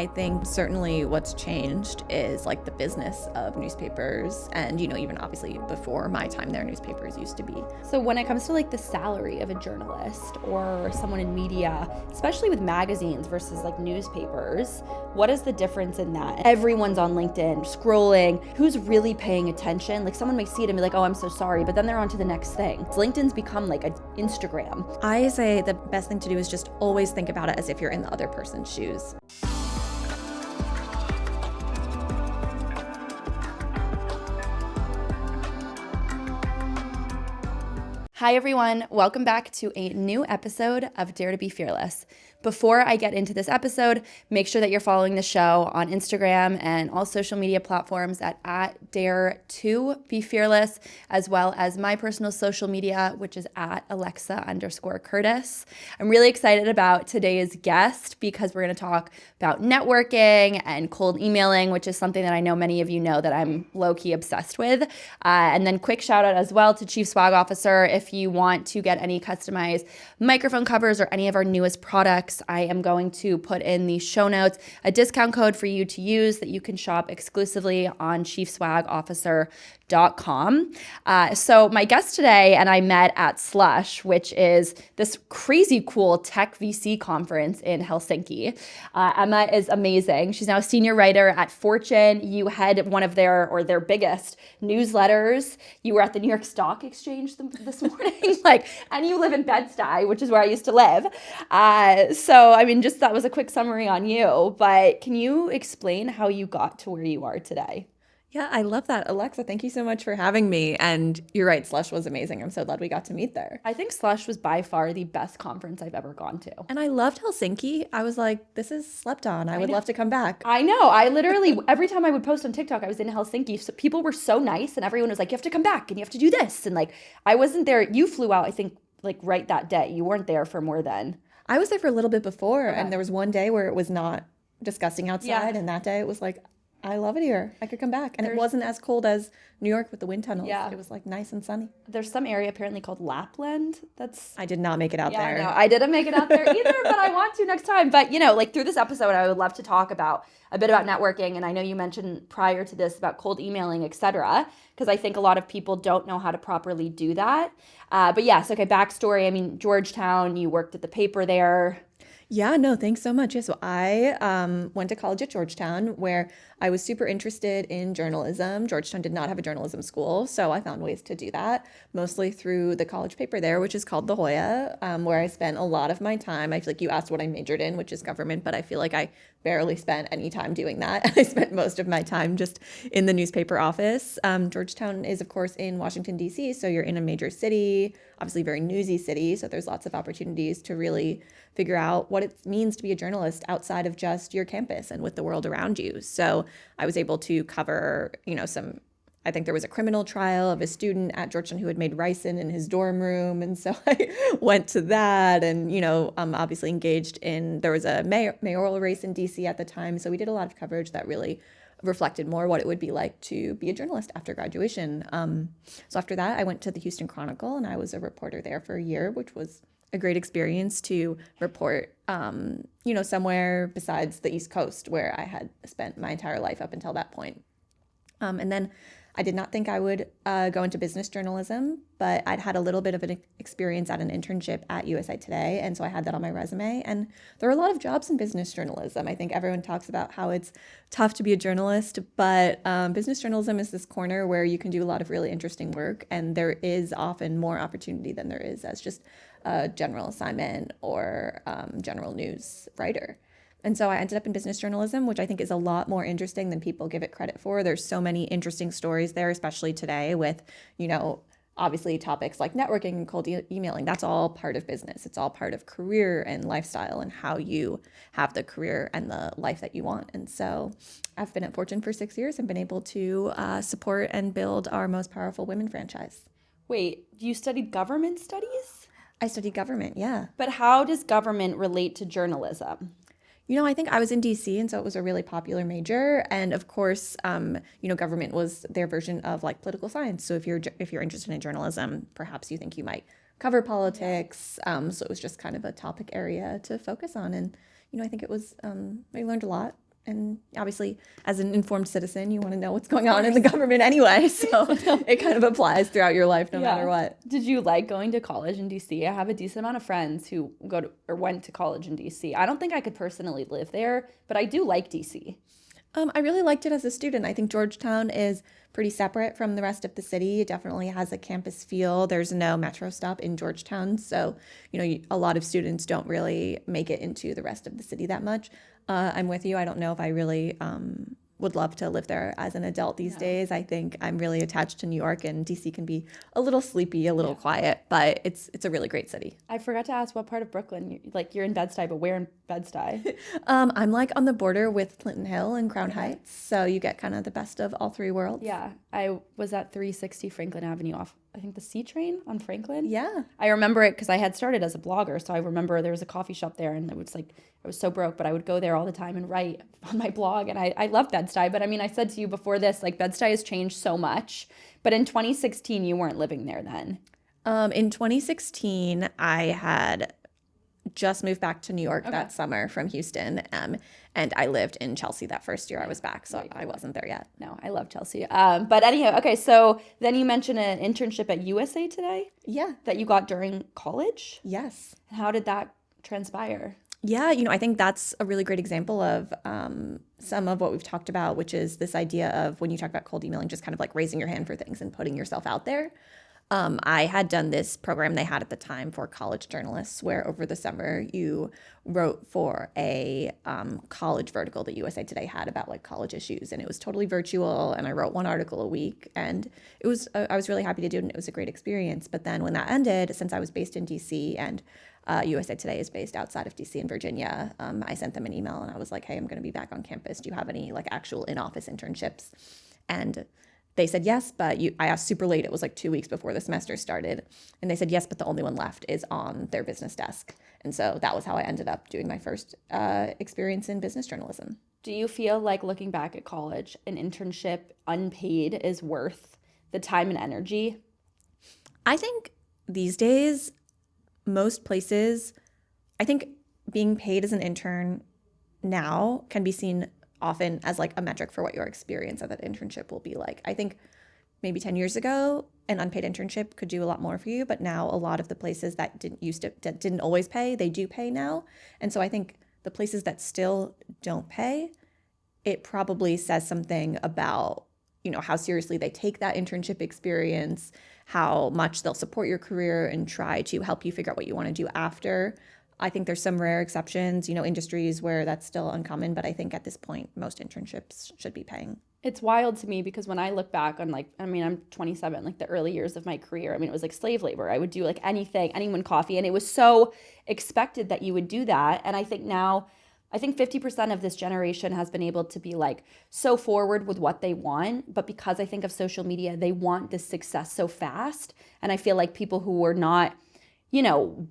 I think certainly what's changed is like the business of newspapers, and even obviously before my time there, newspapers used to be. So when it comes to like the salary of a journalist or someone in media, especially with magazines versus like newspapers, what is the difference in that? Everyone's on LinkedIn scrolling. Who's really paying attention? Like someone may see it and be like, oh, I'm so sorry, but then they're on to the next thing. LinkedIn's become like an Instagram. I say the best thing to do is just always think about it as if you're in the other person's shoes. Hi everyone, welcome back to a new episode of Dare to Be Fearless. Before I get into this episode, make sure that you're following the show on Instagram and all social media platforms at Dare to Be Fearless, as well as my personal social media, which is at Alexa_Curtis. I'm really excited about today's guest because we're going to talk about networking and cold emailing, which is something that I know many of you know that I'm low-key obsessed with. And then quick shout out as well to Chief Swag Officer. If you want to get any customized microphone covers or any of our newest products, I am going to put in the show notes a discount code for you to use that you can shop exclusively on chiefswagofficer.com. So my guest today and I met at SLUSH, which is this crazy cool tech VC conference in Helsinki. Emma is amazing. She's now a senior writer at Fortune. You head one of their biggest newsletters. You were at the New York Stock Exchange this morning, and you live in Bed-Stuy, which is where I used to live. So, just that was a quick summary on you, but can you explain how you got to where you are today? Yeah, I love that. Alexa, thank you so much for having me. And you're right, SLUSH was amazing. I'm so glad we got to meet there. I think SLUSH was by far the best conference I've ever gone to. And I loved Helsinki. I was like, this is slept on. I would love to come back. I know. I literally, every time I would post on TikTok, I was in Helsinki. So people were so nice and everyone was like, you have to come back and you have to do this. And I wasn't there. You flew out, I think, right that day. You weren't there for more than... I was there for a little bit before, and there was one day where it was not disgusting outside, and that day it was like, I love it here. I could come back. And it wasn't as cold as New York with the wind tunnels. Yeah. It was nice and sunny. There's some area apparently called Lapland. I did not make it out there. No, I didn't make it out there either, but I want to next time. But, through this episode, I would love to talk about a bit about networking. And I know you mentioned prior to this about cold emailing, et cetera, because I think a lot of people don't know how to properly do that. But yes, okay, backstory. Georgetown, you worked at the paper there. Yeah, no, thanks so much. Yeah, so I went to college at Georgetown where I was super interested in journalism. Georgetown did not have a journalism school, so I found ways to do that, mostly through the college paper there, which is called The Hoya, where I spent a lot of my time. I feel like you asked what I majored in, which is government, but I feel like I barely spent any time doing that. I spent most of my time just in the newspaper office. Georgetown is, of course, in Washington, D.C., so you're in a major city, obviously very newsy city, so there's lots of opportunities to really figure out what it means to be a journalist outside of just your campus and with the world around you. So I was able to cover, I think there was a criminal trial of a student at Georgetown who had made ricin in his dorm room. And so I went to that and, obviously engaged there was a mayoral race in DC at the time. So we did a lot of coverage that really reflected more what it would be like to be a journalist after graduation. So after that, I went to the Houston Chronicle and I was a reporter there for a year, which was a great experience to report, somewhere besides the East Coast where I had spent my entire life up until that point. And then I did not think I would go into business journalism, but I'd had a little bit of an experience at an internship at USA Today, and so I had that on my resume. And there are a lot of jobs in business journalism. I think everyone talks about how it's tough to be a journalist, but business journalism is this corner where you can do a lot of really interesting work, and there is often more opportunity than there is as just a general assignment or general news writer. And so I ended up in business journalism, which I think is a lot more interesting than people give it credit for. There's so many interesting stories there, especially today with, obviously topics like networking and cold emailing. That's all part of business. It's all part of career and lifestyle and how you have the career and the life that you want. And so I've been at Fortune for 6 years and been able to support and build our most powerful women franchise. Wait, you studied government studies? I studied government, yeah. But how does government relate to journalism? I think I was in DC, and so it was a really popular major. And of course, government was their version of political science. So if you're interested in journalism, perhaps you think you might cover politics. So it was just kind of a topic area to focus on. And I think it was I learned a lot And obviously, as an informed citizen, you want to know what's going on in the government anyway. So it kind of applies throughout your life, no matter what. Did you like going to college in DC? I have a decent amount of friends who go to or went to college in DC. I don't think I could personally live there, but I do like DC. I really liked it as a student. I think Georgetown is pretty separate from the rest of the city. It definitely has a campus feel. There's no metro stop in Georgetown, so a lot of students don't really make it into the rest of the city that much. I'm with you. I don't know if I really would love to live there as an adult these days. I think I'm really attached to New York, and DC can be a little sleepy, a little quiet, but it's a really great city. I forgot to ask what part of Brooklyn. You're in Bed-Stuy, but where in Bed-Stuy? I'm like on the border with Clinton Hill and Crown Heights, so you get kind of the best of all three worlds. Yeah, I was at 360 Franklin Avenue off, I think, the C train on Franklin. Yeah. I remember it because I had started as a blogger, so I remember there was a coffee shop there, and it was like, I was so broke, but I would go there all the time and write on my blog, and I loved Bed-Stuy. But I mean, I said to you before this, like, Bed-Stuy has changed so much, but in 2016, you weren't living there then. In 2016, I had just moved back to New York that summer from Houston, and I lived in Chelsea that first year I was back, so I wasn't there yet. No, I love Chelsea. But anyhow, okay, so then you mentioned an internship at USA Today? Yeah. That you got during college? Yes. How did that transpire? Yeah, I think that's a really great example of some of what we've talked about, which is this idea of when you talk about cold emailing, just kind of like raising your hand for things and putting yourself out there. I had done this program they had at the time for college journalists where over the summer you wrote for a college vertical that USA Today had about like college issues, and it was totally virtual, and I wrote one article a week, and it was I was really happy to do it, and it was a great experience. But then when that ended, since I was based in DC and USA Today is based outside of DC in Virginia, I sent them an email and I was like, hey, I'm going to be back on campus. Do you have any like actual in-office internships? And they said yes, but I asked super late. It was like 2 weeks before the semester started. And they said yes, but the only one left is on their business desk. And so that was how I ended up doing my first experience in business journalism. Do you feel like looking back at college, an internship unpaid is worth the time and energy? I think these days, most places, I think being paid as an intern now can be seen often as like a metric for what your experience of that internship will be like. I think maybe 10 years ago, an unpaid internship could do a lot more for you, but now a lot of the places that didn't always pay, they do pay now. And so I think the places that still don't pay, it probably says something about, how seriously they take that internship experience, how much they'll support your career and try to help you figure out what you want to do after. I think there's some rare exceptions, industries where that's still uncommon, but I think at this point, most internships should be paying. It's wild to me because when I look back on I'm 27, like the early years of my career, it was like slave labor. I would do like anything, anyone coffee, and it was so expected that you would do that. And I think now, 50% of this generation has been able to be like so forward with what they want, but because I think of social media, they want this success so fast. And I feel like people who were not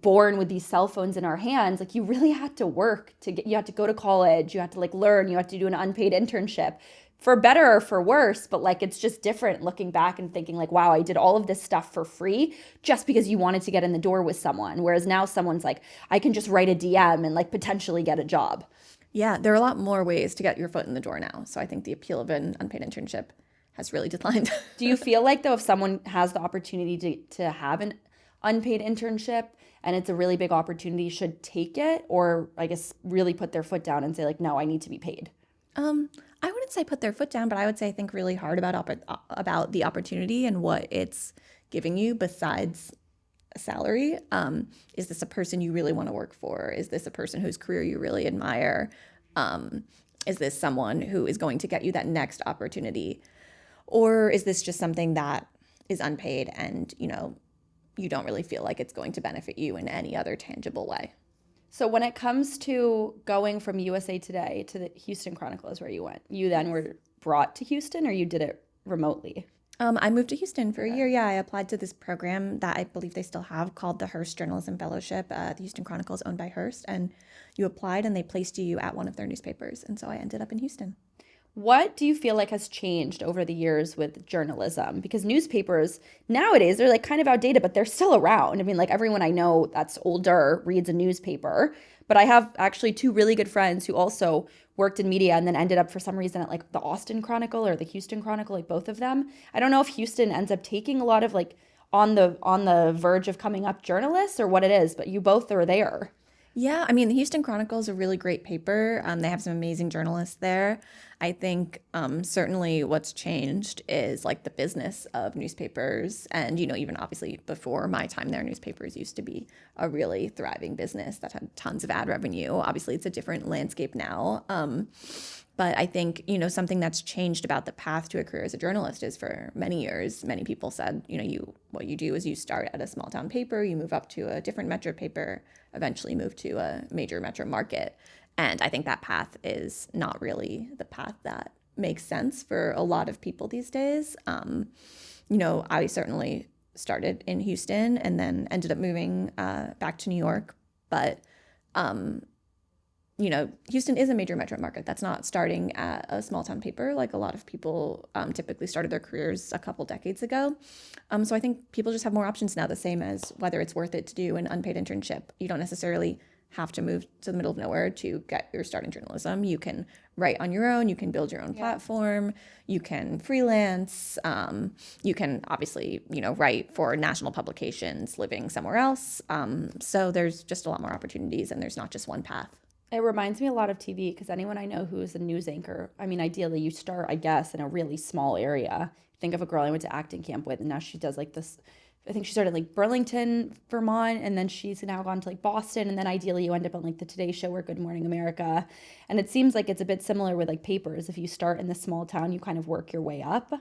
born with these cell phones in our hands, like you really had to work you had to go to college, you had to like learn, you had to do an unpaid internship for better or for worse. But like, it's just different looking back and thinking like, wow, I did all of this stuff for free just because you wanted to get in the door with someone. Whereas now someone's like, I can just write a DM and like potentially get a job. Yeah, there are a lot more ways to get your foot in the door now. So I think the appeal of an unpaid internship has really declined. Do you feel like though, if someone has the opportunity to have an unpaid internship and it's a really big opportunity, should take it, or I guess really put their foot down and say like, no, I need to be paid? I wouldn't say put their foot down, but I would say think really hard about the opportunity and what it's giving you besides a salary. Is this a person you really want to work for? Is this a person whose career you really admire? Is this someone who is going to get you that next opportunity? Or is this just something that is unpaid and, you don't really feel like it's going to benefit you in any other tangible way? So when it comes to going from USA Today to the Houston Chronicle is where you went, you then were brought to Houston, or you did it remotely? I moved to Houston for a year. Yeah, I applied to this program that I believe they still have called the Hearst Journalism Fellowship. The Houston Chronicle is owned by Hearst, and you applied and they placed you at one of their newspapers. And so I ended up in Houston. What do you feel like has changed over the years with journalism? Because newspapers nowadays, they're like kind of outdated, but they're still around. Like everyone I know that's older reads a newspaper. But I have actually two really good friends who also worked in media and then ended up for some reason at like the Austin Chronicle or the Houston Chronicle, like both of them. I don't know if Houston ends up taking a lot of like on the verge of coming up journalists or what it is, but you both are there. Yeah, I mean, the Houston Chronicle is a really great paper. They have some amazing journalists there. I think certainly what's changed is like the business of newspapers. And, even obviously before my time there, newspapers used to be a really thriving business that had tons of ad revenue. Obviously, it's a different landscape now. But I think, something that's changed about the path to a career as a journalist is for many years, many people said, what you do is you start at a small town paper, you move up to a different metro paper, eventually move to a major metro market. And I think that path is not really the path that makes sense for a lot of people these days. I certainly started in Houston and then ended up moving back to New York. But Houston is a major metro market. That's not starting at a small town paper like a lot of people typically started their careers a couple decades ago. So I think people just have more options now, the same as whether it's worth it to do an unpaid internship. You don't necessarily have to move to the middle of nowhere to get your start in journalism. You can write on your own. You can build your own platform. You can freelance. You can obviously, write for national publications living somewhere else. So there's just a lot more opportunities, and there's not just one path. It reminds me a lot of TV because anyone I know who is a news anchor, I mean, ideally you start, I guess, in a really small area. Think of a girl I went to acting camp with, and now she does like this. I think she started like Burlington, Vermont, and then she's now gone to like Boston, and then ideally you end up on like the Today Show or Good Morning America. And it seems like it's a bit similar with like papers. If you start in the small town, you kind of work your way up.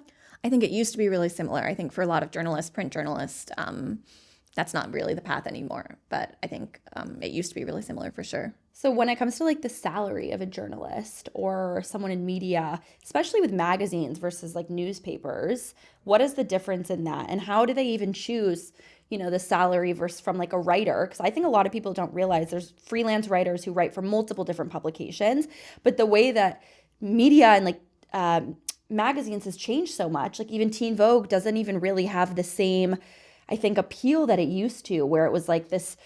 I think it used to be really similar. I think for a lot of journalists, print journalists, that's not really the path anymore. But I think it used to be really similar for sure. So when it comes to like the salary of a journalist or someone in media, especially with magazines versus like newspapers, what is the difference in that? And how do they even choose, the salary versus from like a writer? Because I think a lot of people don't realize there's freelance writers who write for multiple different publications, but the way that media and like magazines has changed so much, like even Teen Vogue doesn't even really have the same, I think, appeal that it used to, where it was like this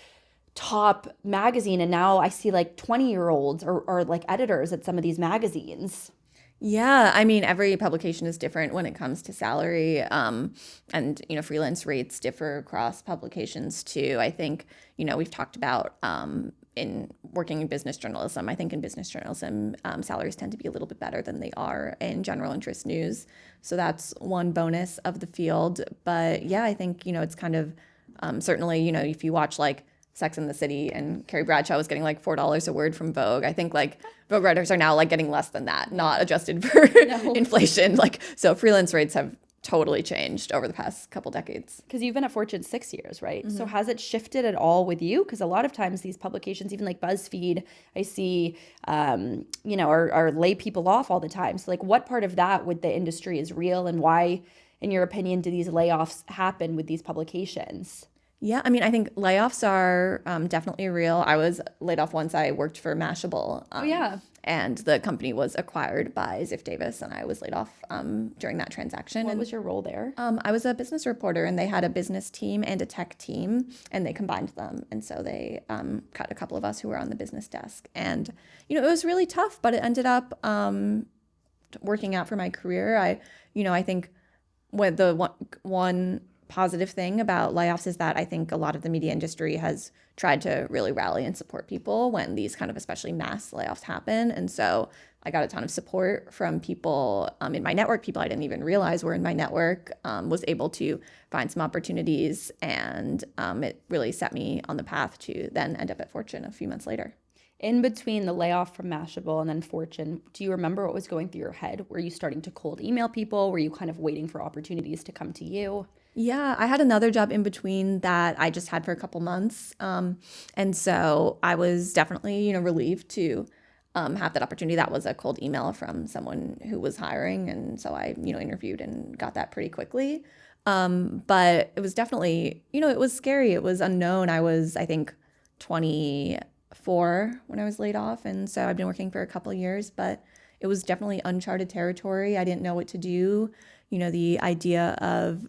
top magazine, and now I see like 20-year-olds or like editors at some of these magazines. Yeah, I mean, every publication is different when it comes to salary, and freelance rates differ across publications too. I think we've talked about in working in business journalism. I think in business journalism, salaries tend to be a little bit better than they are in general interest news. So that's one bonus of the field. But yeah, I think it's kind of certainly if you watch like Sex and the City and Carrie Bradshaw was getting like $4 a word from Vogue. I think like Vogue writers are now like getting less than that, not adjusted for inflation. Like, so freelance rates have totally changed over the past couple decades. Because you've been at Fortune 6 years, right? Mm-hmm. So has it shifted at all with you? Because a lot of times these publications, even like BuzzFeed, I see, are lay people off all the time. So like what part of that with the industry is real, and why, in your opinion, do these layoffs happen with these publications? Yeah, I mean, I think layoffs are definitely real. I was laid off once. I worked for Mashable. And the company was acquired by Ziff Davis, and I was laid off during that transaction. What was your role there? I was a business reporter, and they had a business team and a tech team, and they combined them. And so they cut a couple of us who were on the business desk. And, it was really tough, but it ended up working out for my career. I think what the one positive thing about layoffs is that I think a lot of the media industry has tried to really rally and support people when these kind of especially mass layoffs happen. And so I got a ton of support from people in my network, people I didn't even realize were in my network, was able to find some opportunities, and it really set me on the path to then end up at Fortune a few months later. In between the layoff from Mashable and then Fortune, do you remember what was going through your head? Were you starting to cold email people? Were you kind of waiting for opportunities to come to you? Yeah, I had another job in between that I just had for a couple months. And so I was definitely, relieved to have that opportunity. That was a cold email from someone who was hiring. And so I, interviewed and got that pretty quickly. But it was definitely, it was scary. It was unknown. I was, I think, 24 when I was laid off. And so I've been working for a couple of years, but it was definitely uncharted territory. I didn't know what to do. The idea of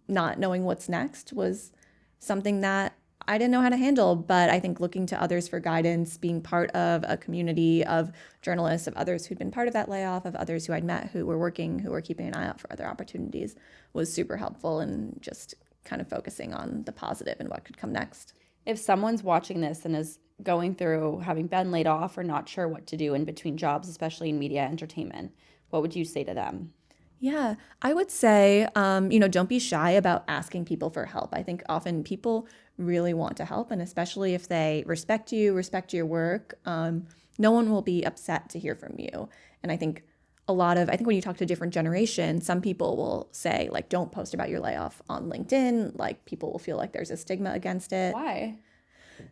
not knowing what's next was something that I didn't know how to handle. But I think looking to others for guidance, being part of a community of journalists, of others who'd been part of that layoff, of others who I'd met who were working, who were keeping an eye out for other opportunities, was super helpful in just kind of focusing on the positive and what could come next. If someone's watching this and is going through having been laid off or not sure what to do in between jobs, especially in media entertainment, what would you say to them? Yeah, I would say, don't be shy about asking people for help. I think often people really want to help, and especially if they respect you, respect your work, no one will be upset to hear from you. And I think I think when you talk to different generations, some people will say, like, don't post about your layoff on LinkedIn. Like, people will feel like there's a stigma against it. Why?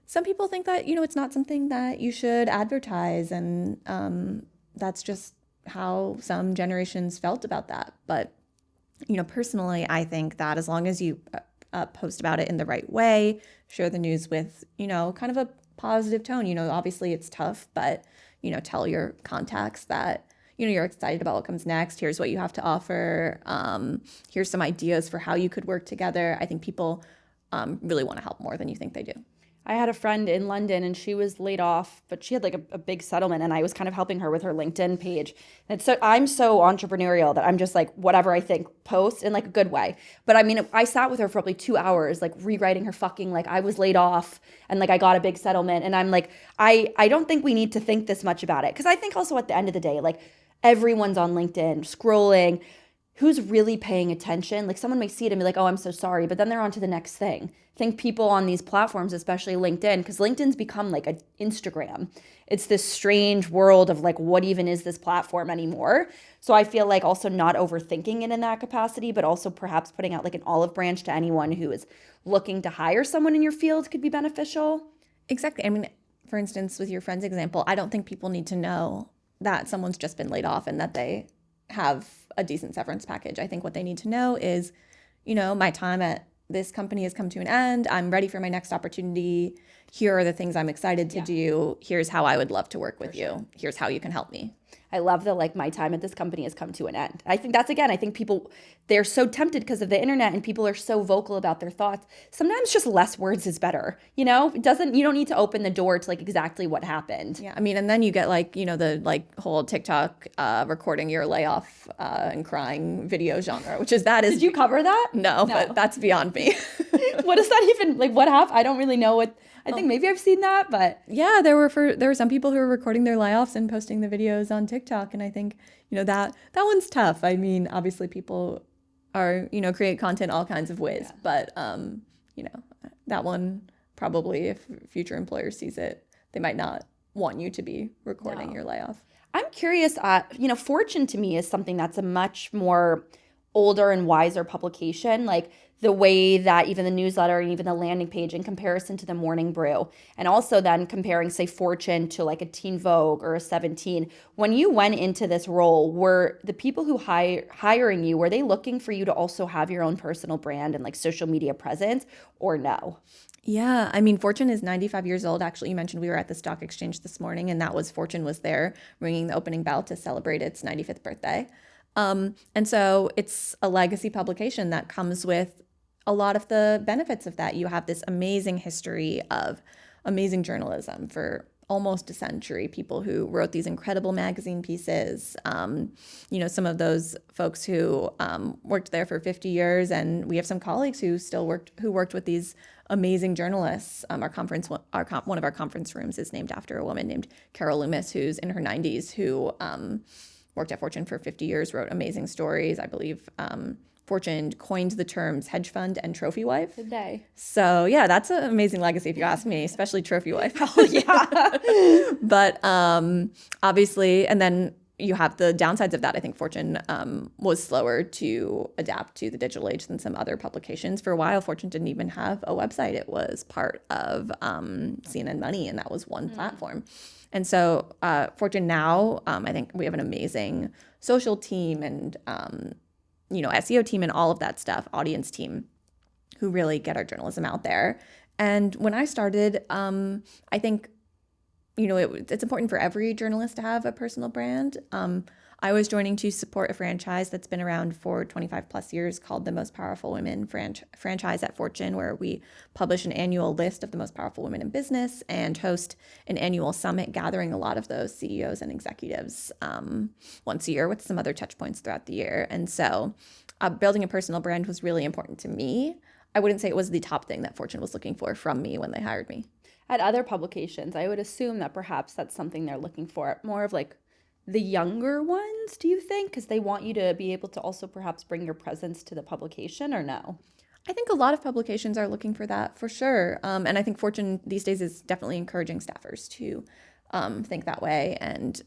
Some people think that, it's not something that you should advertise, and that's just how some generations felt about that. But, personally, I think that as long as you post about it in the right way, share the news with, kind of a positive tone, obviously it's tough, but, tell your contacts that, you're excited about what comes next. Here's what you have to offer. Here's some ideas for how you could work together. I think people really want to help more than you think they do. I had a friend in London and she was laid off, but she had like a big settlement, and I was kind of helping her with her LinkedIn page. And so I'm so entrepreneurial that I'm just like, whatever I think, post in like a good way. But I mean, I sat with her for probably 2 hours, like rewriting her fucking, like, I was laid off and like I got a big settlement. And I'm like, I don't think we need to think this much about it. Because I think also at the end of the day, like, everyone's on LinkedIn scrolling. Who's really paying attention? Like, someone may see it and be like, oh, I'm so sorry, but then they're on to the next thing. I think people on these platforms, especially LinkedIn, because LinkedIn's become like an Instagram. It's this strange world of like, what even is this platform anymore? So I feel like also not overthinking it in that capacity, but also perhaps putting out like an olive branch to anyone who is looking to hire someone in your field could be beneficial. Exactly. I mean, for instance, with your friend's example, I don't think people need to know that someone's just been laid off and that they have a decent severance package. I think what they need to know is, my time at this company has come to an end. I'm ready for my next opportunity. Here are the things I'm excited to do. Here's how I would love to work with you. Here's how you can help me. I love that, like, my time at this company has come to an end. I think that's, again, I think people, they're so tempted because of the internet and people are so vocal about their thoughts. Sometimes just less words is better. You don't need to open the door to like exactly what happened. Yeah. I mean, and then you get like, the like whole TikTok recording your layoff and crying video genre, which is Did you cover that? No, but that's beyond me. What is that even, like, what happened? I don't really know what. I think maybe I've seen that, but yeah, there were some people who were recording their layoffs and posting the videos on TikTok, and I think that one's tough. I mean, obviously people are create content all kinds of ways, but that one probably, if future employer sees it, they might not want you to be recording your layoff. I'm curious. Fortune to me is something that's a much more older and wiser publication, like the way that even the newsletter and even the landing page in comparison to the Morning Brew, and also then comparing, say, Fortune to like a Teen Vogue or a 17. When you went into this role, were the people who hiring you, were they looking for you to also have your own personal brand and like social media presence, or no? Yeah, I mean, Fortune is 95 years old. Actually, you mentioned we were at the stock exchange this morning, and Fortune was there ringing the opening bell to celebrate its 95th birthday. And so it's a legacy publication that comes with a lot of the benefits of that. You have this amazing history of amazing journalism for almost a century, people who wrote these incredible magazine pieces, some of those folks who worked there for 50 years. And we have some colleagues who worked with these amazing journalists. One of our conference rooms is named after a woman named Carol Loomis, who's in her 90s, who worked at Fortune for 50 years, wrote amazing stories. I believe Fortune coined the terms hedge fund and trophy wife. Did they? So yeah, that's an amazing legacy if you ask me, especially trophy wife. Oh yeah. But obviously, and then you have the downsides of that. I think Fortune was slower to adapt to the digital age than some other publications. For a while, Fortune didn't even have a website. It was part of CNN Money, and that was one platform. And so Fortune now, I think we have an amazing social team and SEO team and all of that stuff, audience team, who really get our journalism out there. And when I started, I think it's important for every journalist to have a personal brand. I was joining to support a franchise that's been around for 25 plus years called the Most Powerful Women franchise at Fortune, where we publish an annual list of the most powerful women in business and host an annual summit gathering a lot of those CEOs and executives once a year with some other touch points throughout the year. And so building a personal brand was really important to me. I wouldn't say it was the top thing that Fortune was looking for from me when they hired me. At other publications, I would assume that perhaps that's something they're looking for, more of like the younger ones, do you think? Because they want you to be able to also perhaps bring your presence to the publication, or no? I think a lot of publications are looking for that for sure. And I think Fortune these days is definitely encouraging staffers to think that way and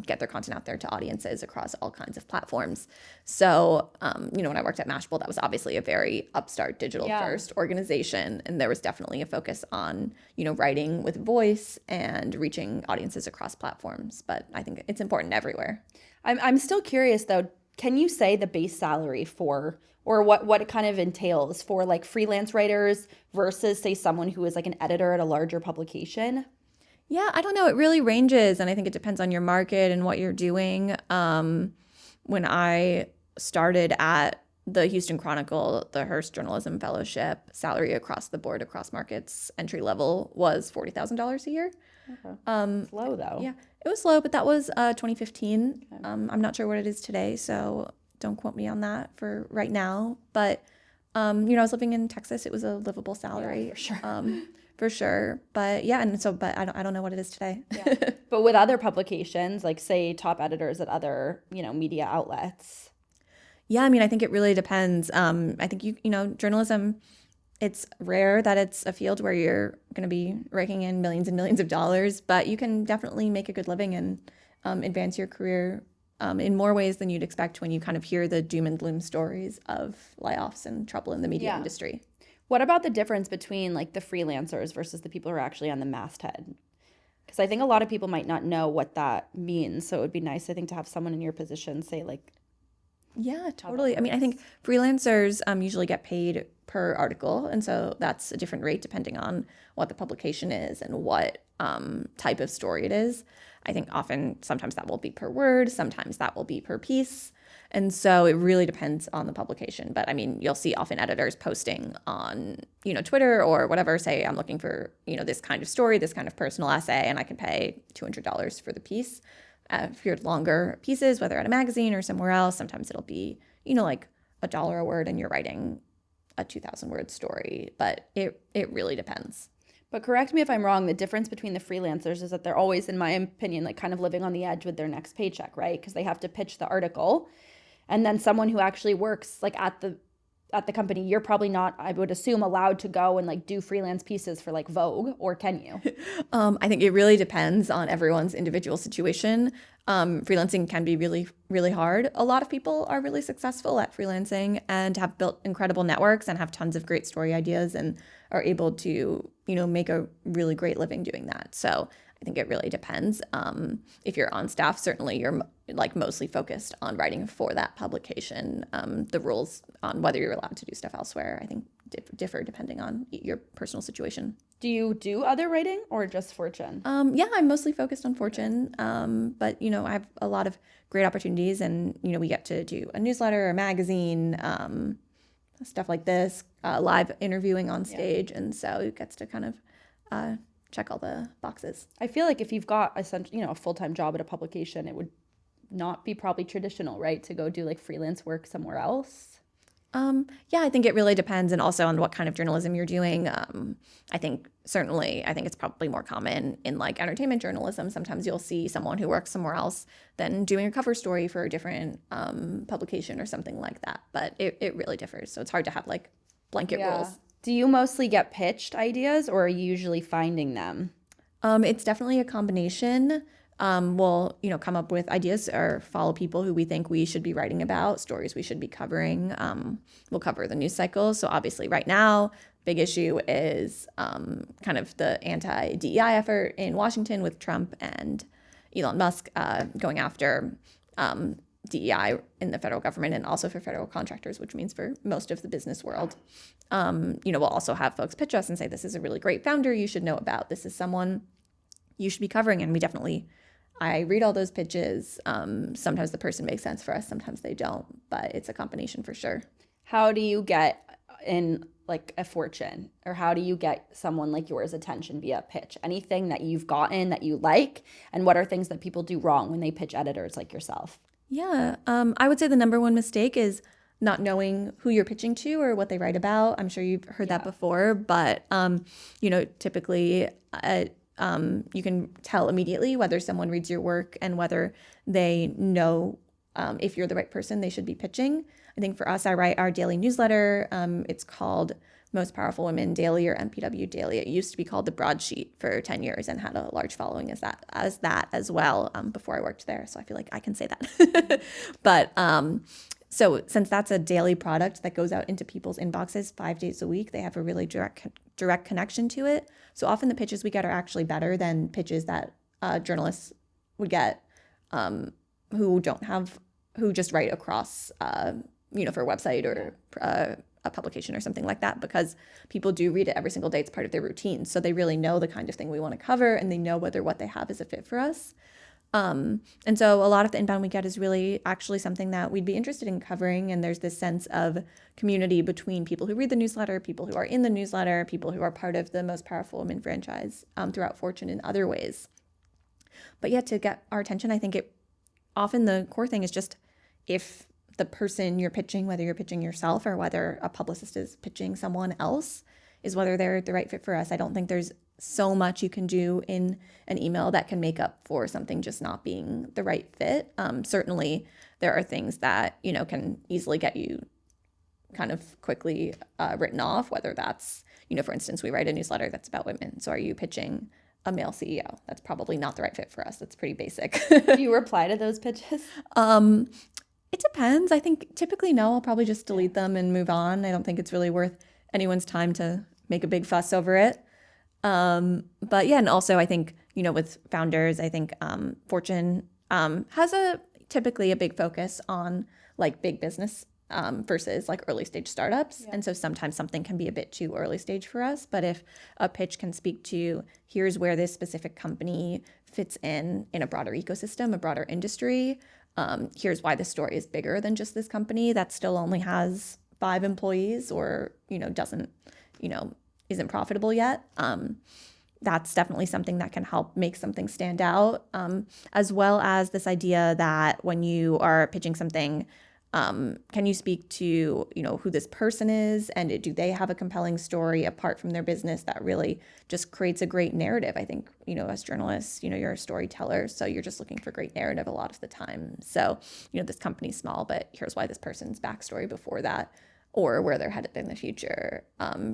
get their content out there to audiences across all kinds of platforms. So, when I worked at Mashable, that was obviously a very upstart digital first organization. And there was definitely a focus on, writing with voice and reaching audiences across platforms. But I think it's important everywhere. I'm still curious though, can you say the base salary for, or what it kind of entails for like freelance writers versus say someone who is like an editor at a larger publication? Yeah, I don't know. It really ranges, and I think it depends on your market and what you're doing. When I started at the Houston Chronicle, the Hearst Journalism Fellowship, salary across the board, across markets, entry level was $40,000 a year. Okay. Low though. Yeah, it was low, but that was 2015. Okay. I'm not sure what it is today, so don't quote me on that for right now. But I was living in Texas. It was a livable salary. Yeah, for sure. For sure. But yeah, but I don't know what it is today. Yeah. But with other publications, like say top editors at other, media outlets. Yeah, I think it really depends. I think journalism, it's rare that it's a field where you're going to be raking in millions and millions of dollars, but you can definitely make a good living and advance your career in more ways than you'd expect when you kind of hear the doom and gloom stories of layoffs and trouble in the media industry. What about the difference between like the freelancers versus the people who are actually on the masthead? Because I think a lot of people might not know what that means. So it would be nice, I think, to have someone in your position say like. Yeah, totally. I think freelancers usually get paid per article. And so that's a different rate depending on what the publication is and what type of story it is. I think sometimes that will be per word, sometimes that will be per piece. And so it really depends on the publication. But you'll see often editors posting on, Twitter or whatever, say, I'm looking for, this kind of story, this kind of personal essay, and I can pay $200 for the piece. If you're longer pieces, whether at a magazine or somewhere else, sometimes it'll be, like $1 a word and you're writing a 2,000 word story. But it really depends. But correct me if I'm wrong, the difference between the freelancers is that they're always, in my opinion, like kind of living on the edge with their next paycheck, right? Because they have to pitch the article. And then someone who actually works like at the company, you're probably not, I would assume, allowed to go and like do freelance pieces for like Vogue, or can you? I think it really depends on everyone's individual situation. Freelancing can be really, really hard. A lot of people are really successful at freelancing and have built incredible networks and have tons of great story ideas and are able to, make a really great living doing that. So I think it really depends. If you're on staff, certainly you're like mostly focused on writing for that publication. The rules on whether you're allowed to do stuff elsewhere, I think, differ depending on your personal situation. Do you do other writing or just Fortune? Yeah, I'm mostly focused on Fortune. But, I have a lot of great opportunities and, we get to do a newsletter, a magazine, stuff like this, live interviewing on stage. And so it gets to kind of check all the boxes. I feel like if you've got a full-time job at a publication, it would not be probably traditional, right? To go do like freelance work somewhere else. Yeah, I think it really depends, and also on what kind of journalism you're doing. I think it's probably more common in like entertainment journalism. Sometimes you'll see someone who works somewhere else than doing a cover story for a different publication or something like that. But it really differs. So it's hard to have like blanket rules. Do you mostly get pitched ideas or are you usually finding them? It's definitely a combination. We'll, come up with ideas or follow people who we think we should be writing about, stories we should be covering. We'll cover the news cycle. So obviously right now, big issue is kind of the anti-DEI effort in Washington with Trump and Elon Musk going after DEI in the federal government and also for federal contractors, which means for most of the business world. We'll also have folks pitch us and say, this is a really great founder you should know about. This is someone you should be covering. And I read all those pitches. Sometimes the person makes sense for us, sometimes they don't, but it's a combination for sure. How do you get in like a Fortune, or how do you get someone like yours attention via pitch? Anything that you've gotten that you like, and what are things that people do wrong when they pitch editors like yourself? Yeah, I would say the number one mistake is not knowing who you're pitching to or what they write about. I'm sure you've heard that before, but typically you can tell immediately whether someone reads your work and whether they know if you're the right person they should be pitching. I think for us, I write our daily newsletter. It's called Most Powerful Women Daily, or MPW Daily. It used to be called the Broadsheet for 10 years and had a large following as that as well before I worked there. So I feel like I can say that. But so since that's a daily product that goes out into people's inboxes 5 days a week, they have a really direct connection to it. So often the pitches we get are actually better than pitches that journalists would get who just write across for a website or a publication or something like that, because people do read it every single day. It's part of their routine. So they really know the kind of thing we want to cover, and they know whether what they have is a fit for us. And so a lot of the inbound we get is really actually something that we'd be interested in covering. And there's this sense of community between people who read the newsletter, people who are in the newsletter, people who are part of the Most Powerful Women franchise throughout Fortune in other ways. But yeah, to get our attention, I think often the core thing is just if the person you're pitching, whether you're pitching yourself or whether a publicist is pitching someone else, is whether they're the right fit for us. I don't think there's so much you can do in an email that can make up for something just not being the right fit. Certainly, there are things that can easily get you kind of quickly written off, whether that's, for instance, we write a newsletter that's about women. So are you pitching a male CEO? That's probably not the right fit for us. That's pretty basic. Do you reply to those pitches? It depends. I think typically no, I'll probably just delete them and move on. I don't think it's really worth anyone's time to make a big fuss over it. But yeah, and also I think, with founders, I think Fortune has typically a big focus on like big business versus like early stage startups. Yeah. And so sometimes something can be a bit too early stage for us. But if a pitch can speak to here's where this specific company fits in a broader ecosystem, a broader industry, here's why the story is bigger than just this company that still only has 5 employees or, isn't profitable yet. That's definitely something that can help make something stand out, as well as this idea that when you are pitching something, can you speak to, who this person is, and do they have a compelling story apart from their business that really just creates a great narrative? I think, as journalists, you're a storyteller, so you're just looking for great narrative a lot of the time. So, this company's small, but here's why this person's backstory before that, or where they're headed in the future,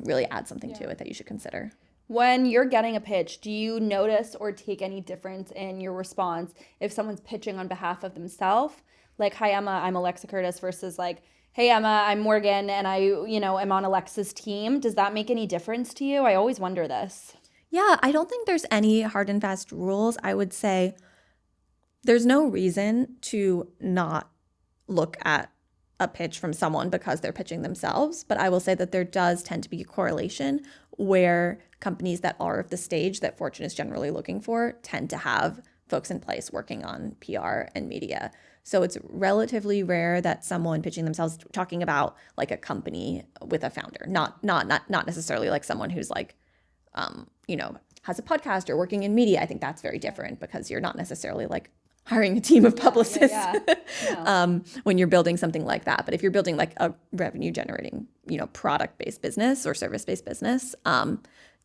really adds something to it that you should consider. When you're getting a pitch, do you notice or take any difference in your response if someone's pitching on behalf of themselves? Like, hi, Emma, I'm Alexa Curtis, versus like, hey, Emma, I'm Morgan, and I, am on Alexa's team. Does that make any difference to you? I always wonder this. Yeah, I don't think there's any hard and fast rules. I would say there's no reason to not look at a pitch from someone because they're pitching themselves. But I will say that there does tend to be a correlation where companies that are of the stage that Fortune is generally looking for tend to have folks in place working on PR and media. So it's relatively rare that someone pitching themselves talking about like a company with a founder, not necessarily like someone who's like, has a podcast or working in media. I think that's very different because you're not necessarily like hiring a team of publicists when you're building something like that. But if you're building like a revenue generating, product-based business or service-based business,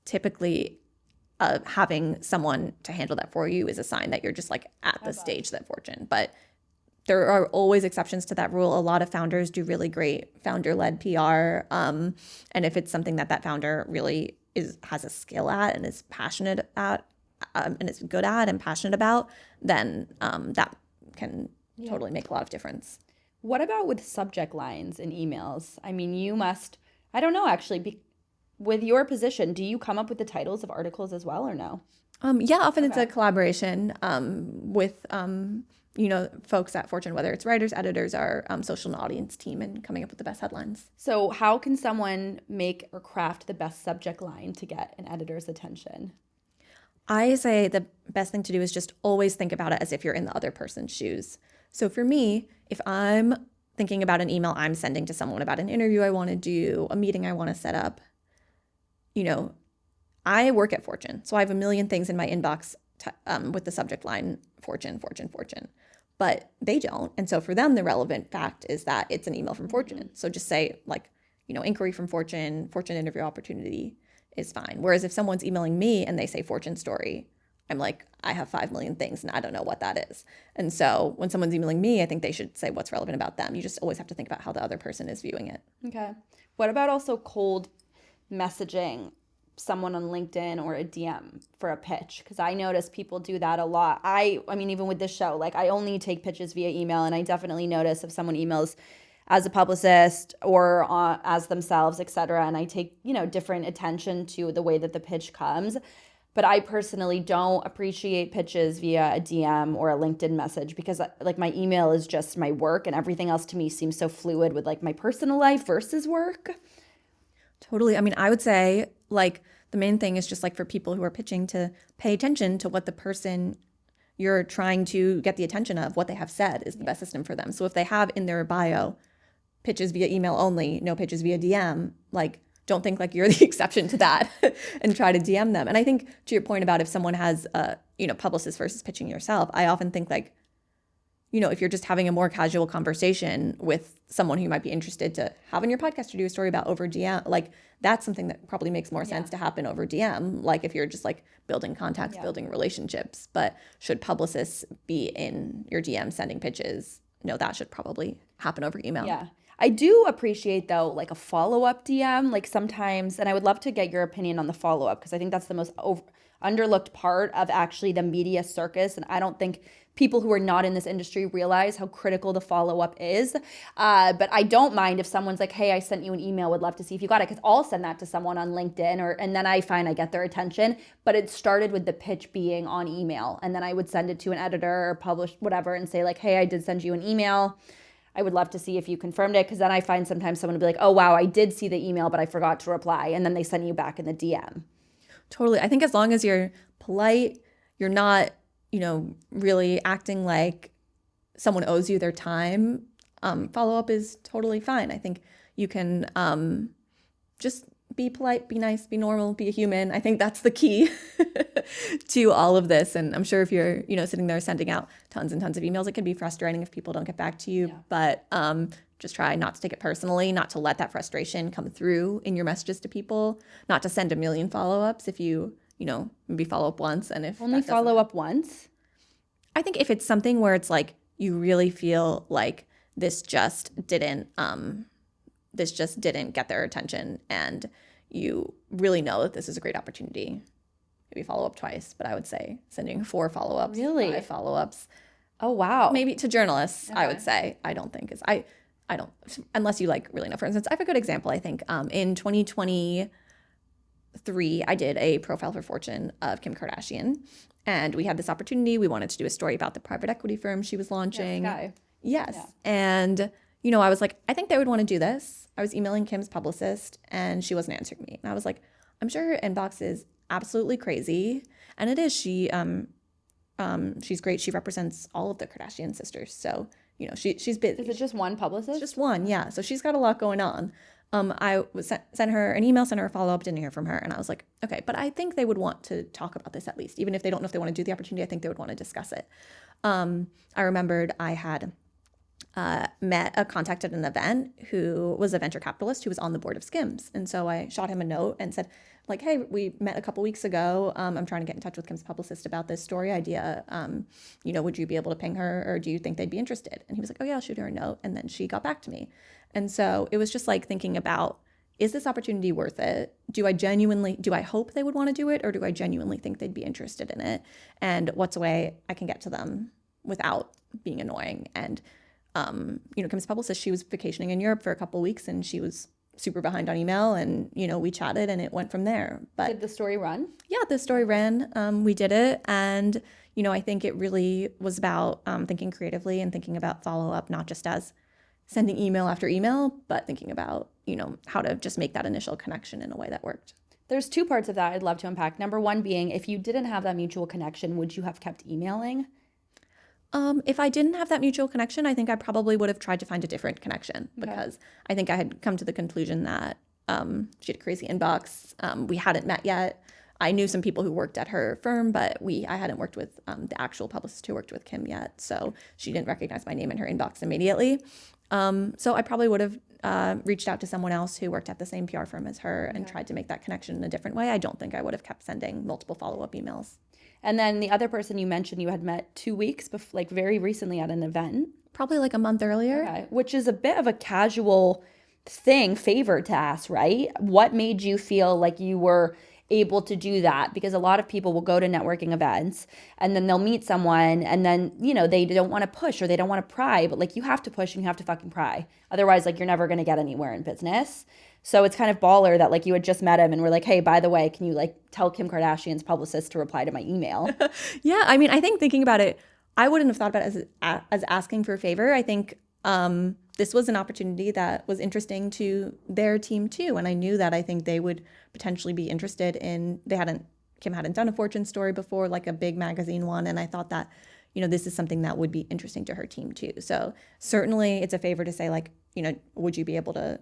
typically having someone to handle that for you is a sign that you're just like at the stage that Fortune. But there are always exceptions to that rule. A lot of founders do really great founder-led PR. And if it's something that founder really has a skill at and is passionate at, and is good at and passionate about, then that can totally make a lot of difference. What about with subject lines in emails? I mean, you must, I don't know, actually, with your position, do you come up with the titles of articles as well or no? Yeah, often it's a collaboration with folks at Fortune, whether it's writers, editors, our social and audience team, and coming up with the best headlines. So how can someone make or craft the best subject line to get an editor's attention? I say the best thing to do is just always think about it as if you're in the other person's shoes. So for me, if I'm thinking about an email I'm sending to someone about an interview I want to do, a meeting I want to set up, you know, I work at Fortune. So I have a million things in my inbox with the subject line Fortune, Fortune, Fortune. But they don't. And so for them, the relevant fact is that it's an email from Fortune. So just say like, inquiry from Fortune, Fortune interview opportunity is fine. Whereas if someone's emailing me and they say Fortune story, I'm like, I have 5 million things and I don't know what that is. And so when someone's emailing me, I think they should say what's relevant about them. You just always have to think about how the other person is viewing it. Okay. What about also cold messaging someone on LinkedIn or a DM for a pitch? Because I notice people do that a lot. I mean, even with this show, like I only take pitches via email, and I definitely notice if someone emails as a publicist or as themselves, et cetera, and I take, different attention to the way that the pitch comes. But I personally don't appreciate pitches via a DM or a LinkedIn message because like my email is just my work, and everything else to me seems so fluid with like my personal life versus work. Totally. I mean, I would say like the main thing is just like for people who are pitching to pay attention to what the person you're trying to get the attention of, what they have said is the best system for them. So if they have in their bio pitches via email only, no pitches via DM, like don't think like you're the exception to that and try to DM them. And I think to your point about if someone has publicist versus pitching yourself, I often think like, if you're just having a more casual conversation with someone who you might be interested to have on your podcast or do a story about over DM, like that's something that probably makes more sense to happen over DM. Like if you're just like building contacts, building relationships, but should publicists be in your DM sending pitches? No, that should probably happen over email. Yeah. I do appreciate though, like a follow-up DM, like sometimes, and I would love to get your opinion on the follow-up because I think that's the most underlooked part of actually the media circus. And I don't think people who are not in this industry realize how critical the follow-up is. But I don't mind if someone's like, hey, I sent you an email, would love to see if you got it. Because I'll send that to someone on LinkedIn and then I find I get their attention. But it started with the pitch being on email. And then I would send it to an editor or publish whatever and say like, hey, I did send you an email. I would love to see if you confirmed it, because then I find sometimes someone will be like, oh, wow, I did see the email, but I forgot to reply. And then they send you back in the DM. Totally. I think as long as you're polite, you're not, really acting like someone owes you their time, follow-up is totally fine. I think you can just be polite, be nice, be normal, be a human. I think that's the key to all of this. And I'm sure if you're, sitting there sending out tons and tons of emails, it can be frustrating if people don't get back to you. Yeah. But just try not to take it personally, not to let that frustration come through in your messages to people, not to send a million follow-ups if you, maybe follow up once. And if only follow up once? I think if it's something where it's like you really feel like this just didn't get their attention and you really know that this is a great opportunity, maybe follow up twice. But I would say sending 4 follow-ups, really? 5 follow-ups. Oh, wow. Maybe to journalists, okay. I would say. I don't think it's, I don't, unless you like really know. For instance, I have a good example, I think. In 2023, I did a profile for Fortune of Kim Kardashian. And we had this opportunity. We wanted to do a story about the private equity firm she was launching. Yes. Yeah. And, I was like, I think they would want to do this. I was emailing Kim's publicist and she wasn't answering me. And I was like, I'm sure her inbox is absolutely crazy. And it is. She's great. She represents all of the Kardashian sisters. So, she's busy. Is it just one publicist? It's just one, yeah. So she's got a lot going on. I sent her an email, sent her a follow-up, didn't hear from her. And I was like, okay, but I think they would want to talk about this at least. Even if they don't know if they want to do the opportunity, I think they would want to discuss it. I remembered I had met a contact at an event who was a venture capitalist who was on the board of Skims. And so I shot him a note and said, like, hey, we met a couple weeks ago. I'm trying to get in touch with Kim's publicist about this story idea. Would you be able to ping her, or do you think they'd be interested? And he was like, oh yeah, I'll shoot her a note. And then she got back to me. And so it was just like thinking about, is this opportunity worth it? Do I hope they would want to do it, or do I genuinely think they'd be interested in it? And what's a way I can get to them without being annoying? And Kim's publicist, she was vacationing in Europe for a couple of weeks and she was super behind on email, and we chatted and it went from there. But did the story run? Yeah, the story ran. We did it, and I think it really was about thinking creatively and thinking about follow-up, not just as sending email after email, but thinking about how to just make that initial connection in a way that worked. There's two parts of that I'd love to unpack. Number one being, if you didn't have that mutual connection, would you have kept emailing? If I didn't have that mutual connection, I think I probably would have tried to find a different connection because I think I had come to the conclusion that she had a crazy inbox. We hadn't met yet. I knew some people who worked at her firm, but I hadn't worked with the actual publicist who worked with Kim yet. So she didn't recognize my name in her inbox immediately. So I probably would have reached out to someone else who worked at the same PR firm as her and tried to make that connection in a different way. I don't think I would have kept sending multiple follow-up emails. And then the other person you mentioned you had met 2 weeks before, like very recently at an event. Probably like a month earlier. Okay. Which is a bit of a casual favor to ask, right? What made you feel like you were able to do that? Because a lot of people will go to networking events and then they'll meet someone and then, they don't want to push or they don't want to pry, but like you have to push and you have to fucking pry. Otherwise, like you're never going to get anywhere in business. So it's kind of baller that like you had just met him and were like, hey, by the way, can you like tell Kim Kardashian's publicist to reply to my email? Yeah, I mean, I think thinking about it, I wouldn't have thought about it as asking for a favor. I think this was an opportunity that was interesting to their team too. And I knew that I think they would potentially be interested in, Kim hadn't done a Fortune story before, like a big magazine one. And I thought that, this is something that would be interesting to her team too. So certainly it's a favor to say like, would you be able to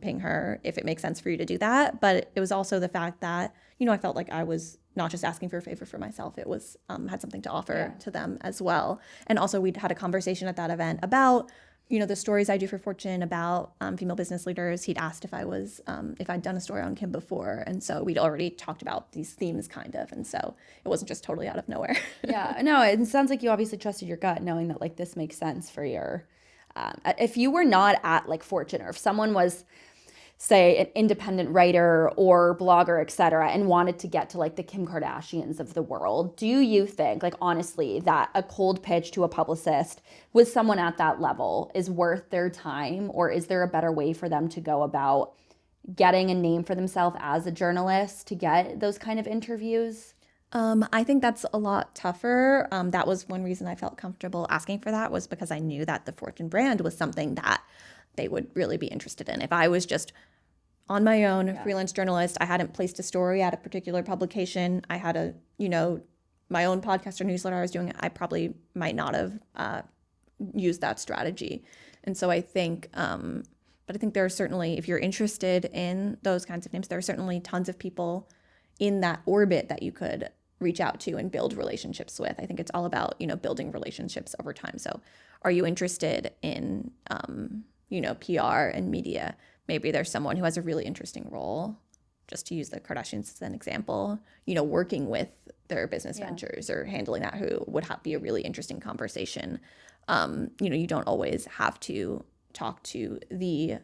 ping her if it makes sense for you to do that? But it was also the fact that, I felt like I was not just asking for a favor for myself. It was had something to offer to them as well. And also we'd had a conversation at that event about, the stories I do for Fortune about female business leaders. He'd asked if I'd done a story on Kim before. And so we'd already talked about these themes kind of. And so it wasn't just totally out of nowhere. Yeah, no, it sounds like you obviously trusted your gut knowing that like this makes sense for your, if you were not at like Fortune or if someone was, say, an independent writer or blogger, et cetera, and wanted to get to like the Kim Kardashians of the world, do you think, like honestly, that a cold pitch to a publicist with someone at that level is worth their time? Or is there a better way for them to go about getting a name for themselves as a journalist to get those kind of interviews? I think that's a lot tougher. That was one reason I felt comfortable asking for that, was because I knew that the Fortune brand was something that they would really be interested in. If I was just on my own, freelance journalist, I hadn't placed a story at a particular publication, I had my own podcast or newsletter I was doing, I probably might not have used that strategy. And so I think, but I think there are certainly, if you're interested in those kinds of names, there are certainly tons of people in that orbit that you could reach out to and build relationships with. I think it's all about, building relationships over time. So are you interested in, PR and media? Maybe there's someone who has a really interesting role, just to use the Kardashians as an example, working with their business ventures or handling that, who would be a really interesting conversation. You don't always have to talk to the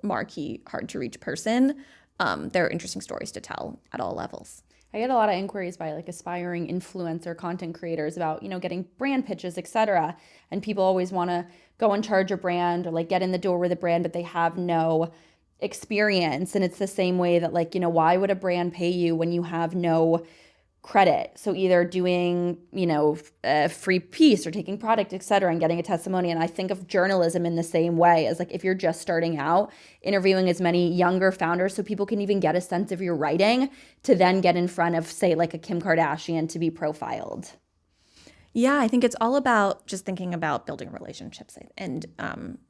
marquee, hard to reach person. There are interesting stories to tell at all levels. I get a lot of inquiries by like aspiring influencer content creators about, getting brand pitches, et cetera. And people always want to go and charge a brand or like get in the door with a brand, but they have no experience. And it's the same way that like, why would a brand pay you when you have no credit? So either doing, a free piece or taking product, et cetera, and getting a testimony. And I think of journalism in the same way as like, if you're just starting out, interviewing as many younger founders so people can even get a sense of your writing to then get in front of, say, like a Kim Kardashian to be profiled. Yeah, I think it's all about just thinking about building relationships and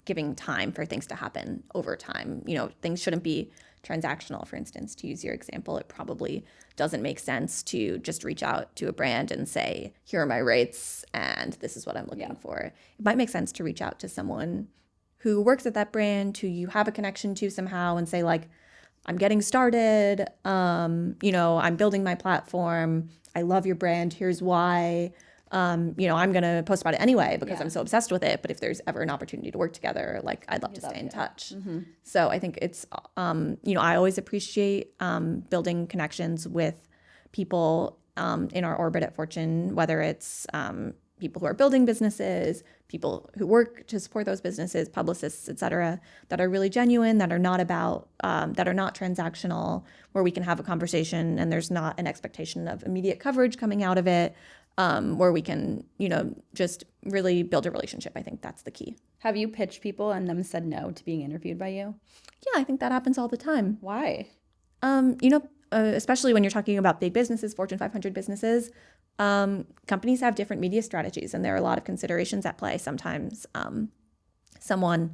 giving time for things to happen over time. Things shouldn't be transactional. For instance, to use your example, it probably doesn't make sense to just reach out to a brand and say, here are my rates and this is what I'm looking for. It might make sense to reach out to someone who works at that brand, who you have a connection to somehow, and say like, I'm getting started, I'm building my platform, I love your brand, here's why. I'm going to post about it anyway because I'm so obsessed with it. But if there's ever an opportunity to work together, like I'd love to stay in touch. Mm-hmm. So I think it's, I always appreciate building connections with people in our orbit at Fortune, whether it's people who are building businesses, people who work to support those businesses, publicists, et cetera, that are really genuine, that are not about, that are not transactional, where we can have a conversation and there's not an expectation of immediate coverage coming out of it. Where we can, just really build a relationship. I think that's the key. Have you pitched people and them said no to being interviewed by you? Yeah, I think that happens all the time. Why? especially when you're talking about big businesses, Fortune 500 businesses, companies have different media strategies, and there are a lot of considerations at play. Sometimes someone,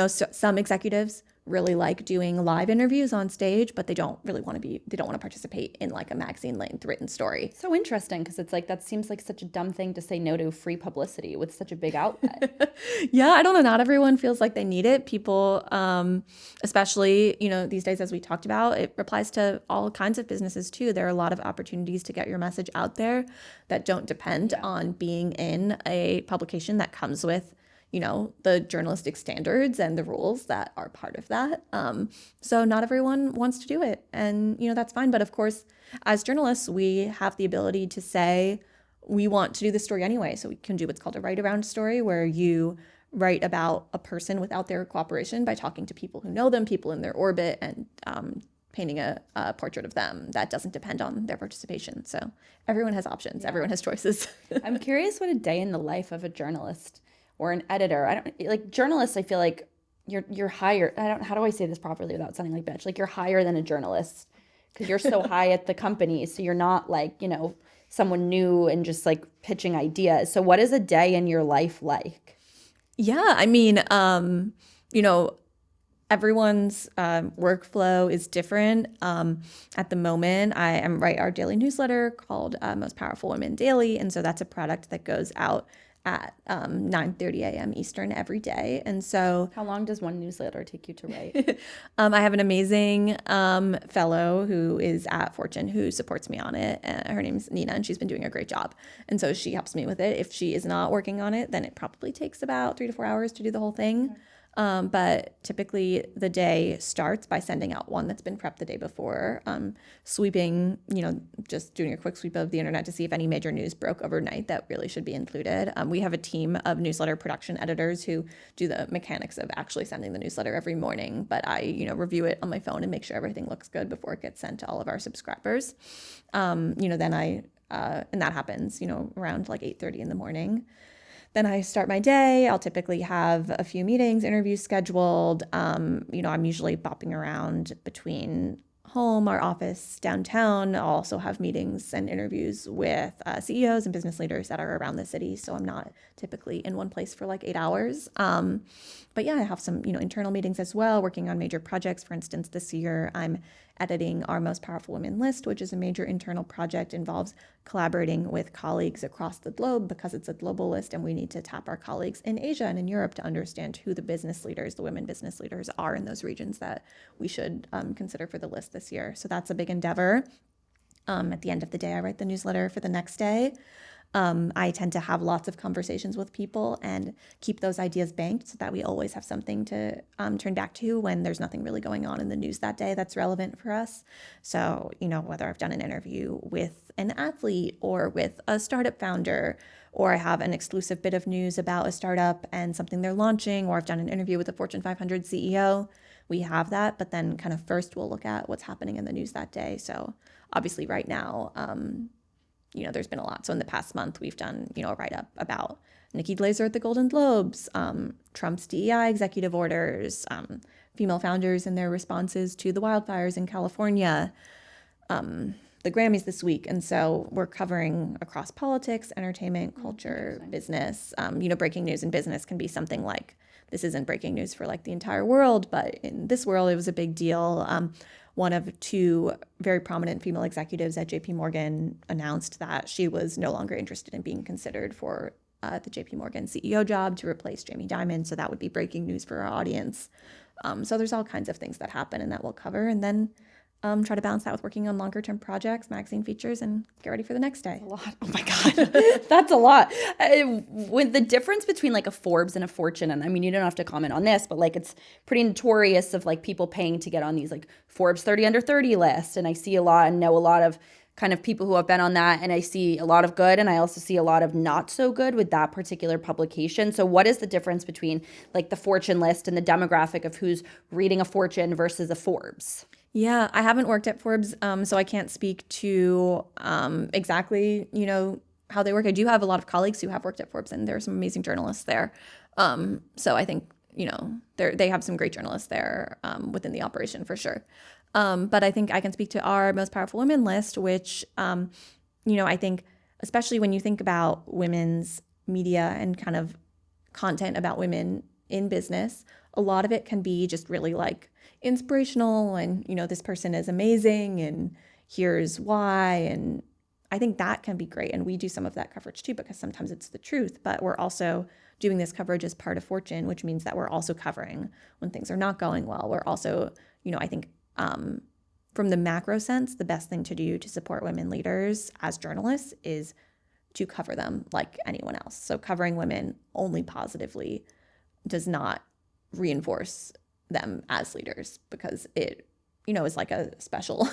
some executives really like doing live interviews on stage, but they don't want to participate in like a magazine length written story. So interesting, because it's like that seems like such a dumb thing to say no to free publicity with such a big outlet. Yeah, I don't know. Not everyone feels like they need it. People, especially, these days, as we talked about, it applies to all kinds of businesses too. There are a lot of opportunities to get your message out there that don't depend on being in a publication that comes with the journalistic standards and the rules that are part of that. So not everyone wants to do it. And, that's fine. But of course, as journalists, we have the ability to say, we want to do this story anyway. So we can do what's called a write around story, where you write about a person without their cooperation by talking to people who know them, people in their orbit, and painting a portrait of them that doesn't depend on their participation. So everyone has options. Yeah. Everyone has choices. I'm curious what a day in the life of a journalist or an editor. I don't like journalists. I feel like you're higher. How do I say this properly without sounding like bitch? Like you're higher than a journalist because you're so high at the company. So you're not like, someone new and just like pitching ideas. So what is a day in your life like? Yeah, I mean, everyone's workflow is different. At the moment, I write our daily newsletter called Most Powerful Women Daily. And so that's a product that goes out at 9:30 a.m. Eastern every day. And so how long does one newsletter take you to write? I have an amazing fellow who is at Fortune who supports me on it. Her name's Nina, and she's been doing a great job. And so she helps me with it. If she is not working on it, then it probably takes about 3 to 4 hours to do the whole thing. Okay. But typically the day starts by sending out one that's been prepped the day before, sweeping, just doing a quick sweep of the internet to see if any major news broke overnight that really should be included. We have a team of newsletter production editors who do the mechanics of actually sending the newsletter every morning, but I, review it on my phone and make sure everything looks good before it gets sent to all of our subscribers. Then and that happens, around like 8:30 in the morning. Then I start my day. I'll typically have a few meetings, interviews scheduled. I'm usually bopping around between home, our office downtown. I'll also have meetings and interviews with CEOs and business leaders that are around the city. So I'm not typically in one place for like 8 hours. But yeah, I have some, internal meetings as well, working on major projects. For instance, this year I'm editing our Most Powerful Women list, which is a major internal project, involves collaborating with colleagues across the globe because it's a global list, and we need to tap our colleagues in Asia and in Europe to understand who the business leaders, the women business leaders are in those regions that we should consider for the list this year. So that's a big endeavor. At the end of the day, I write the newsletter for the next day. I tend to have lots of conversations with people and keep those ideas banked so that we always have something to turn back to when there's nothing really going on in the news that day that's relevant for us. So, whether I've done an interview with an athlete or with a startup founder, or I have an exclusive bit of news about a startup and something they're launching, or I've done an interview with a Fortune 500 CEO, we have that. But then kind of first we'll look at what's happening in the news that day. So obviously right now, there's been a lot. So in the past month, we've done, a write-up about Nikki Glaser at the Golden Globes, Trump's DEI executive orders, female founders and their responses to the wildfires in California, the Grammys this week. And so we're covering across politics, entertainment, culture, business. Breaking news in business can be something like, this isn't breaking news for like the entire world, but in this world, it was a big deal. One of two very prominent female executives at JP Morgan announced that she was no longer interested in being considered for the JP Morgan CEO job to replace Jamie Dimon. So that would be breaking news for our audience. So there's all kinds of things that happen and that we'll cover. And then try to balance that with working on longer term projects, magazine features, and get ready for the next day. That's a lot. Oh my God. That's a lot. With the difference between like a Forbes and a Fortune, and I mean, you don't have to comment on this, but like it's pretty notorious of like people paying to get on these like Forbes 30 under 30 lists. And I see a lot and know a lot of kind of people who have been on that. And I see a lot of good, and I also see a lot of not so good with that particular publication. So what is the difference between like the Fortune list and the demographic of who's reading a Fortune versus a Forbes? Yeah, I haven't worked at Forbes, so I can't speak to exactly, how they work. I do have a lot of colleagues who have worked at Forbes, and there are some amazing journalists there. So I think, they have some great journalists there within the operation for sure. But I think I can speak to our most powerful women list, which, I think, especially when you think about women's media and kind of content about women in business, a lot of it can be just really like inspirational and, this person is amazing and here's why. And I think that can be great. And we do some of that coverage too, because sometimes it's the truth, but we're also doing this coverage as part of Fortune, which means that we're also covering when things are not going well. We're also, I think from the macro sense, the best thing to do to support women leaders as journalists is to cover them like anyone else. So covering women only positively does not reinforce them as leaders, because it, is like a special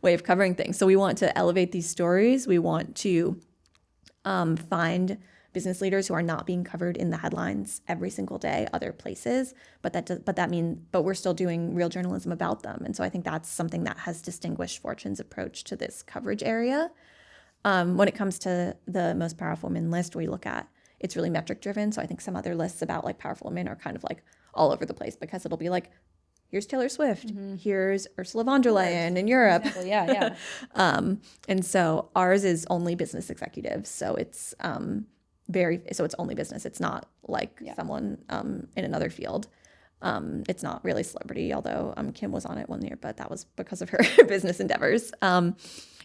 way of covering things. So we want to elevate these stories. We want to find business leaders who are not being covered in the headlines every single day other places, but we're still doing real journalism about them. And so I think that's something that has distinguished Fortune's approach to this coverage area. When it comes to the most powerful women list, we look at, it's really metric driven. So I think some other lists about like powerful women are kind of like all over the place, because it'll be like, here's Taylor Swift, here's Ursula von der Leyen in Europe. Exactly. Yeah. And so ours is only business executives. So it's it's only business. It's not like someone in another field. It's not really celebrity, although Kim was on it one year, but that was because of her business endeavors.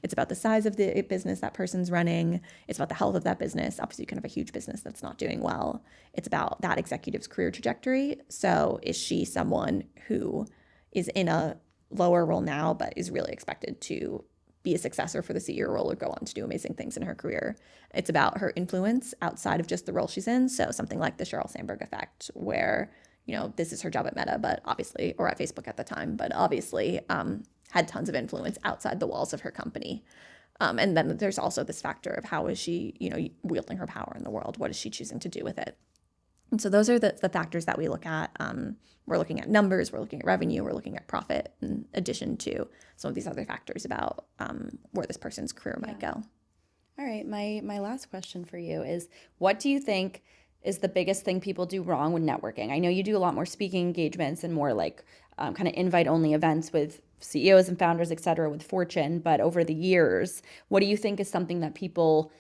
It's about the size of the business that person's running. It's about the health of that business. Obviously, you can have a huge business that's not doing well. It's about that executive's career trajectory. So is she someone who is in a lower role now, but is really expected to be a successor for the CEO role or go on to do amazing things in her career? It's about her influence outside of just the role she's in. So something like the Sheryl Sandberg effect, where, this is her job at Meta, but obviously, or at Facebook at the time, but obviously had tons of influence outside the walls of her company. And then there's also this factor of how is she, wielding her power in the world? What is she choosing to do with it? And so those are the factors that we look at. We're looking at numbers, we're looking at revenue, we're looking at profit, in addition to some of these other factors about where this person's career might go. All right, my last question for you is, what do you think is the biggest thing people do wrong with networking? I know you do a lot more speaking engagements and more like kind of invite-only events with CEOs and founders, et cetera, with Fortune, but over the years, what do you think is something that people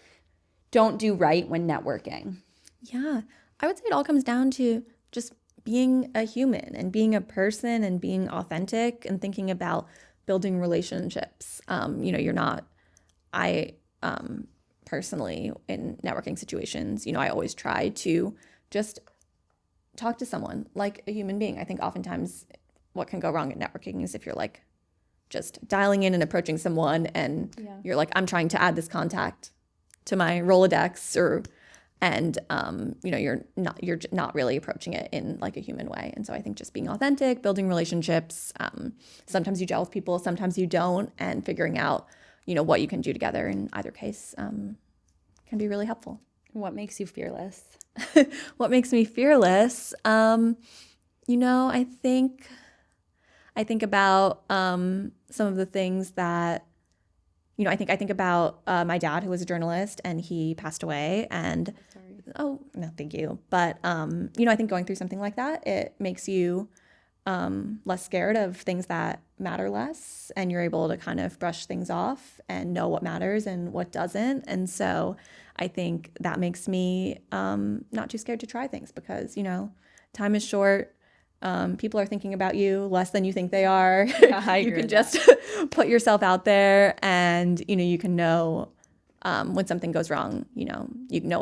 don't do right when networking? Yeah, I would say it all comes down to just being a human and being a person and being authentic and thinking about building relationships. Personally, in networking situations, I always try to just talk to someone like a human being. I think oftentimes what can go wrong in networking is if you're like just dialing in and approaching someone and you're like, I'm trying to add this contact to my Rolodex, you're not really approaching it in like a human way. And so I think just being authentic, building relationships, sometimes you gel with people, sometimes you don't, and figuring out, what you can do together in either case can be really helpful. What makes you fearless? What makes me fearless? I think about some of the things that, I think about my dad, who was a journalist, and he passed away. And oh no, thank you. But I think going through something like that, it makes you less scared of things that matter less, and you're able to kind of brush things off and know what matters and what doesn't. And so I think that makes me not too scared to try things, because time is short. People are thinking about you less than you think they are. Yeah, you can just put yourself out there, and you can know when something goes wrong. You know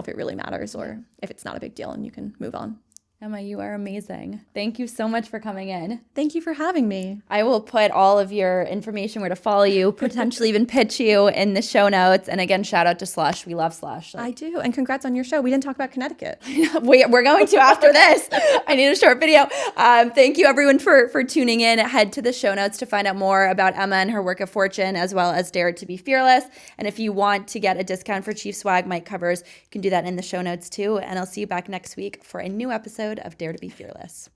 if it really matters or if it's not a big deal, and you can move on. Emma, you are amazing. Thank you so much for coming in. Thank you for having me. I will put all of your information, where to follow you, potentially even pitch you, in the show notes. And again, shout out to SLUSH. We love SLUSH. I do. And congrats on your show. We didn't talk about Connecticut. We're going to after this. I need a short video. Thank you, everyone, for tuning in. Head to the show notes to find out more about Emma and her work at Fortune, as well as Dare to be Fearless. And if you want to get a discount for Chief Swag Mike covers, you can do that in the show notes too. And I'll see you back next week for a new episode of Dare to be Fearless.